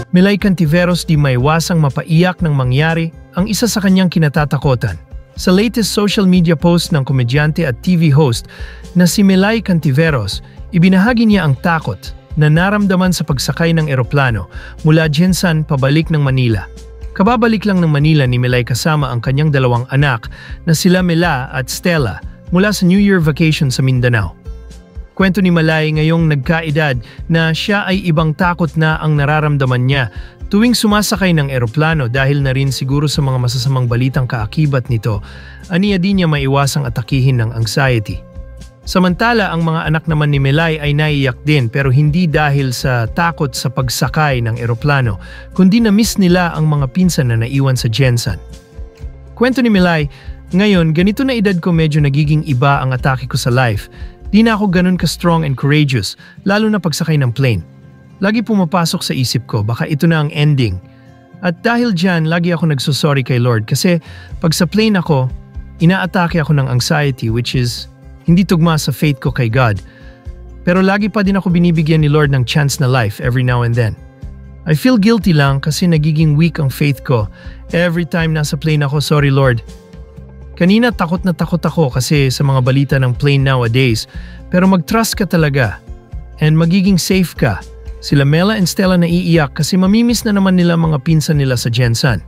Milay Cantiveros di maiwasang mapaiyak ng mangyari ang isa sa kanyang kinatatakutan. Sa latest social media post ng komedyante at TV host na si Milay Cantiveros, ibinahagi niya ang takot na naramdaman sa pagsakay ng eroplano mula Jensan pabalik ng Manila. Kababalik lang ng Manila ni Milay kasama ang kanyang dalawang anak na sila Mela at Stella mula sa New Year vacation sa Mindanao. Kwento ni Milay ngayong nagkaedad na siya ay ibang takot na ang nararamdaman niya tuwing sumasakay ng eroplano dahil na rin siguro sa mga masasamang balitang kaakibat nito, aniya di niya maiwasang atakihin ng anxiety. Samantala, ang mga anak naman ni Milay ay naiyak din pero hindi dahil sa takot sa pagsakay ng eroplano, kundi na-miss nila ang mga pinsan na naiwan sa Jensan. Kwento ni Milay, ngayon ganito na edad ko medyo nagiging iba ang atake ko sa life. Di na ako ganun ka-strong and courageous, lalo na pagsakay ng plane. Lagi pumapasok sa isip ko, baka ito na ang ending. At dahil dyan, lagi ako nagsusorry kay Lord kasi pag sa plane ako, inaatake ako ng anxiety which is hindi tugma sa faith ko kay God. Pero lagi pa din ako binibigyan ni Lord ng chance na life every now and then. I feel guilty lang kasi nagiging weak ang faith ko. Every time nasa plane ako, sorry Lord. Kanina takot na takot ako kasi sa mga balita ng plane nowadays, pero mag-trust ka talaga and magiging safe ka. Sila Mela and Stella naiiyak kasi mamimiss na naman nila mga pinsan nila sa Jensan.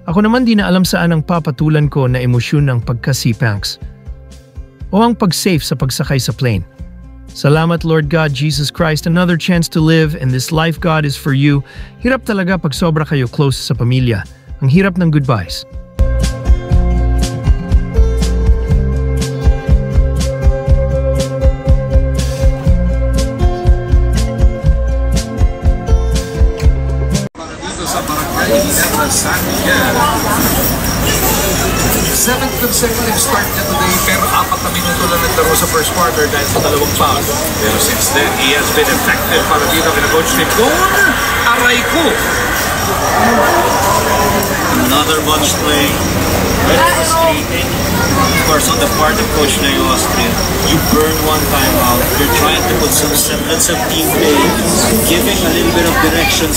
Ako naman di na alam saan ang papatulan ko na emosyon ng pagka-seapanks o ang pag-safe sa pagsakay sa plane. Salamat Lord God, Jesus Christ, another chance to live and this life God is for you. Hirap talaga pag sobra kayo close sa pamilya. Ang hirap ng goodbyes. San Miguel. 7th consecutive start niya today pero 4 na minuto lang naglaro sa first quarter dahil sa 2 foul. Pero since then, he has been effective para dito kina Coach Nick. Aray ko! Another bunch play. Very frustrating. Of course, on the part of Coach Leo Austria, you burn one time out. You're trying to put some semblance of team play, giving a little bit of direction.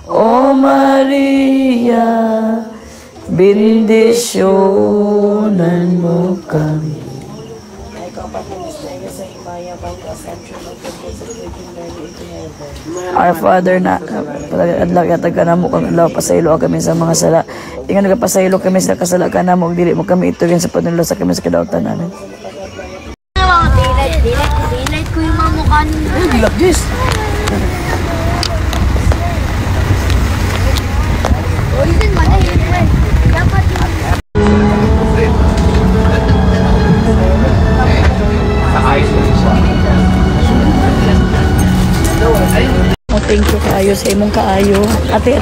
Oh Maria, bendisyonan mo kami. Our Father na adlaw yatag ka namo kang adlaw pasaylo kami sa mga sala. Ingon nagapasaylo kami sa kasala ka namo dili mo kami itugan sa panulong sa kami sa kadautan namin. Daylight ko yung mga mukha ninyo. Dilak this. Thank you kaayo sa imong kaayo. Ate,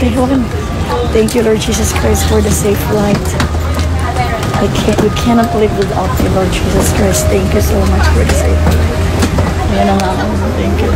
thank you Lord Jesus Christ for the safe flight. We cannot live without you Lord Jesus Christ. Thank you so much for the safe flight. Yan ang thank you.